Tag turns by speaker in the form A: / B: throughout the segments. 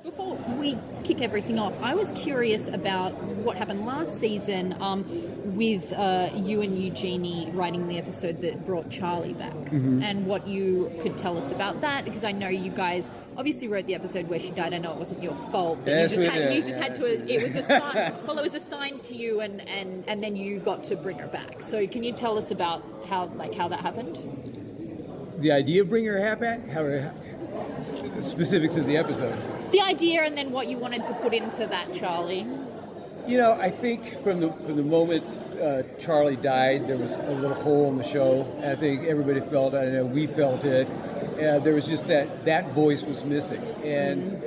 A: Before we kick everything off, I was curious about what happened last season with you and Eugenie writing the episode that brought Charlie back, and what you could tell us about that, because I know you guys obviously wrote the episode where she died. I know it wasn't your fault, but
B: Yes,
A: you just had to. It was assigned. Well, it was assigned to you, and then you got to bring her back. So, can you tell us about how that happened?
B: The idea of bringing her back, the specifics of the episode.
A: The idea, and then what you wanted to put into that, Charlie.
B: You know, I think from the moment Charlie died, there was a little hole in the show. I think everybody felt it. I know we felt it. There was just that voice was missing. And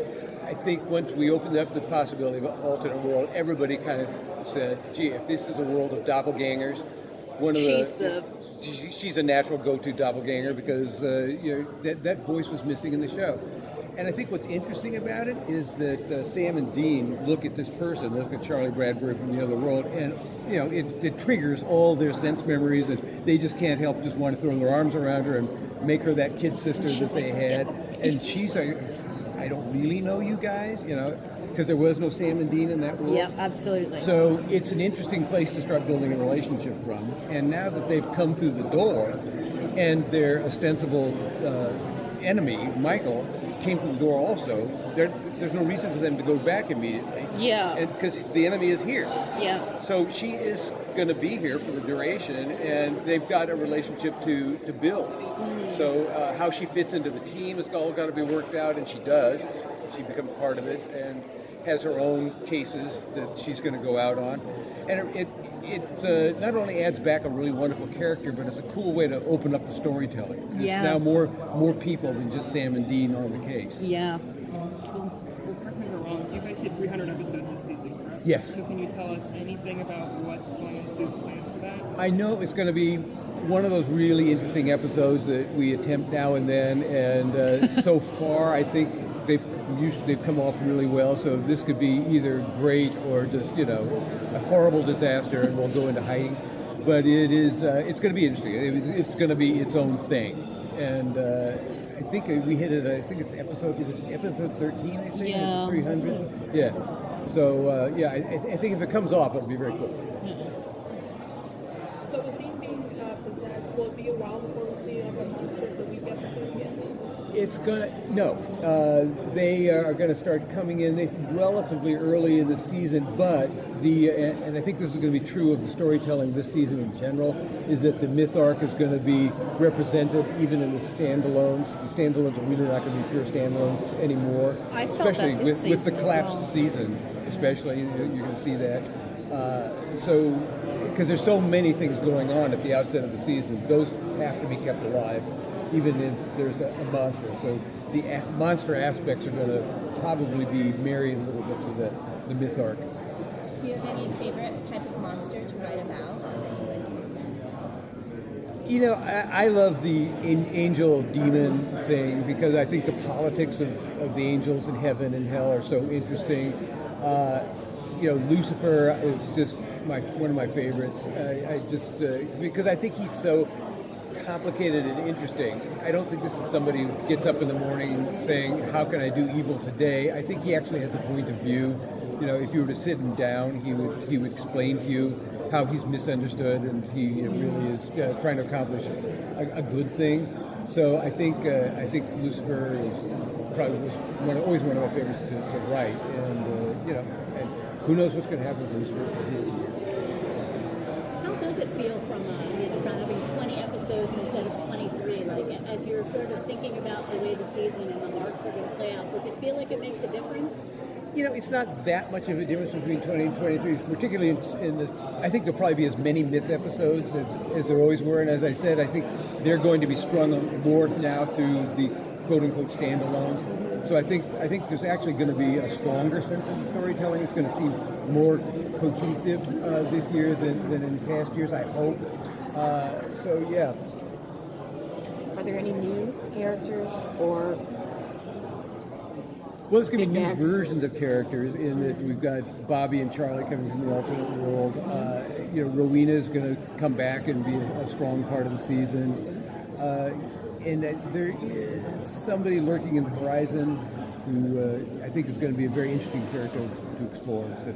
B: I think once we opened up the possibility of an alternate world, everybody kind of said, gee, if this is a world of doppelgangers, she's a natural go-to doppelganger, because that voice was missing in the show. And I think what's interesting about it is that Sam and Dean look at this person, look at Charlie Bradbury from the other world, and it triggers all their sense memories, and they just can't help just want to throw their arms around her and make her that kid sister that they had. And she's like, I don't really know you guys, because there was no Sam and Dean in that world.
A: Yeah, absolutely.
B: So it's an interesting place to start building a relationship from. And now that they've come through the door, and their ostensible enemy, Michael, came through the door also, there's no reason for them to go back immediately.
A: Yeah.
B: Because the enemy is here.
A: Yeah.
B: So she is going to be here for the duration, and they've got a relationship to build. So how she fits into the team has all got to be worked out, and she does. She becomes part of it and has her own cases that she's going to go out on. And it not only adds back a really wonderful character, but it's a cool way to open up the storytelling. There's now more people than just Sam and Dean on the case.
A: Yeah.
C: Well, correct me if I'm wrong, you guys hit 300 episodes this season, correct?
B: Yes.
C: So can you tell us anything about what's going into the plan for that?
B: I know it's going to be one of those really interesting episodes that we attempt now and then, and so far I think they've come off really well. So this could be either great or just a horrible disaster, and we'll go into hiding. But it's going to be interesting. It's going to be its own thing, and I think we hit it. I think it's episode 13? I think.
A: Yeah.
B: 300. Yeah. So I think if it comes off, it'll be very cool.
D: So with Dean being possessed, will it be a while before we see a monster of the week episode again?
B: It's they are gonna start coming in relatively early in the season, but and I think this is going to be true of the storytelling this season in general, is that the myth arc is going to be represented even in the standalones. The standalones are really not going to be pure standalones anymore.
A: I felt
B: especially
A: that this
B: with the
A: season as
B: collapsed
A: well.
B: season, especially you're going to see that. So because there's so many things going on at the outset of the season, those have to be kept alive, even if there's a monster. So the monster aspects are going to probably be married a little bit to the myth arc.
E: Do you have any favorite type of monster to write about that you like?
B: I love the angel-demon thing, because I think the politics of the angels in heaven and hell are so interesting. Lucifer is just one of my favorites. Because I think he's so complicated and interesting. I don't think this is somebody who gets up in the morning saying, how can I do evil today? I think he actually has a point of view. If you were to sit him down, he would explain to you how he's misunderstood, and he really is trying to accomplish a good thing. So I think Lucifer is probably always one of my favorites to write, and and who knows what's going to happen with Lucifer this year.
D: How does it feel from having 20 episodes instead of 23? Like, as you're sort of thinking about the way the season and the arcs are going to play out, does it feel like it makes a difference?
B: It's not that much of a difference between 20 and 23, particularly in this. I think there'll probably be as many myth episodes as there always were, and as I said, I think they're going to be strung more now through the quote-unquote standalones. So I think there's actually going to be a stronger sense of the storytelling. It's going to seem more cohesive this year than in past years, I hope. So yeah.
F: Are there any new characters or?
B: Well, there's going to be new versions of characters in that we've got Bobby and Charlie coming from the alternate world. Rowena is going to come back and be a strong part of the season. And there is somebody lurking in the horizon. who I think is going to be a very interesting character to explore. That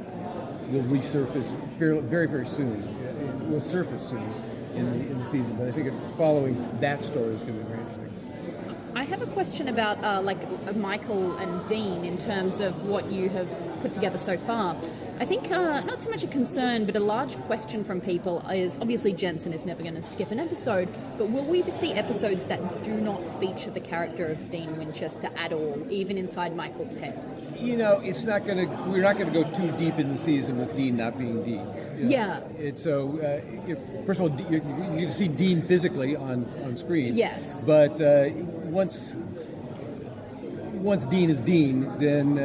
B: will resurface very, very soon. It will surface soon in the season, but I think it's following that story is going to be very interesting.
A: I have a question about Michael and Dean in terms of what you have put together so far. I think not so much a concern, but a large question from people is obviously Jensen is never going to skip an episode, but will we see episodes that do not feature the character of Dean Winchester at all, even inside Michael's head?
B: You know, it's not going to. We're not going to go too deep in the season with Dean not being Dean. You know?
A: Yeah.
B: It's so. First of all, you're going to see Dean physically on screen.
A: Yes.
B: But once Dean is Dean, then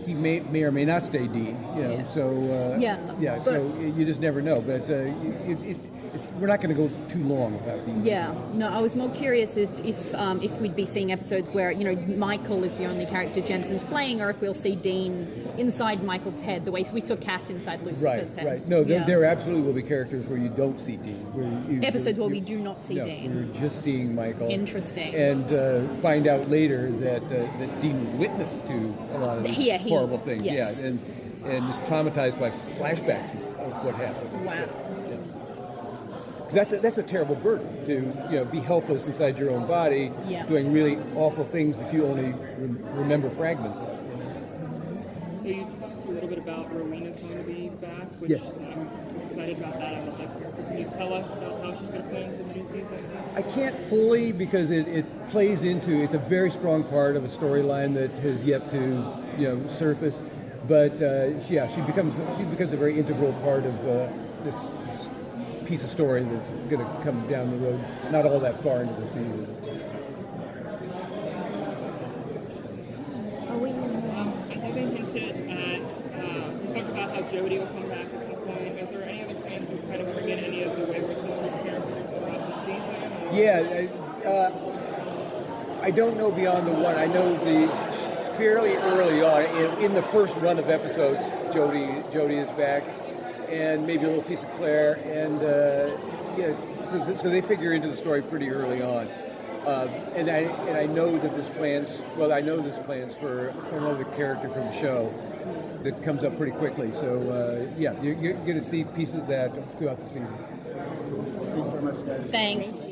B: he may or may not stay Dean. You know.
A: Yeah.
B: So.
A: Yeah. But,
B: so you just never know. But we're not going to go too long without Dean.
A: Yeah, no, I was more curious if we'd be seeing episodes where, you know, Michael is the only character Jensen's playing, or if we'll see Dean inside Michael's head, the way we saw Cass inside Lucifer's head.
B: Right. No, there absolutely will be characters where you don't see Dean.
A: Episodes where we do not see Dean.
B: We're just seeing Michael.
A: Interesting.
B: And find out later that Dean was witness to a lot of these horrible things.
A: Yes.
B: Yeah, and is traumatized by flashbacks of what happened.
A: Wow.
B: That's a terrible burden to be helpless inside your own body, doing really awful things that you only remember fragments of.
C: So you talked a little bit about Rowena's going to be back, which
B: Yes.
C: I'm excited about that. I would like. Can you tell us about how she's going to play into the new season?
B: I can't fully because it plays into. It's a very strong part of a storyline that has yet to surface, but she becomes a very integral part of this piece of story that's going to come down the road, not all that far into the season.
E: Are we?
C: I know they hinted at, we talked about how Jodie will come back at some point. Is there any other plans of kind of bring in any of the Wayward Sisters characters throughout the season?
B: Yeah, I don't know beyond the one. I know the fairly early on, in the first run of episodes, Jodie is back. And maybe a little piece of Claire, and so they figure into the story pretty early on. And I know that there's plans. Well, I know there's plans for another character from the show that comes up pretty quickly. So you're going to see pieces of that throughout the season.
G: Thanks so much, guys.
A: Thanks.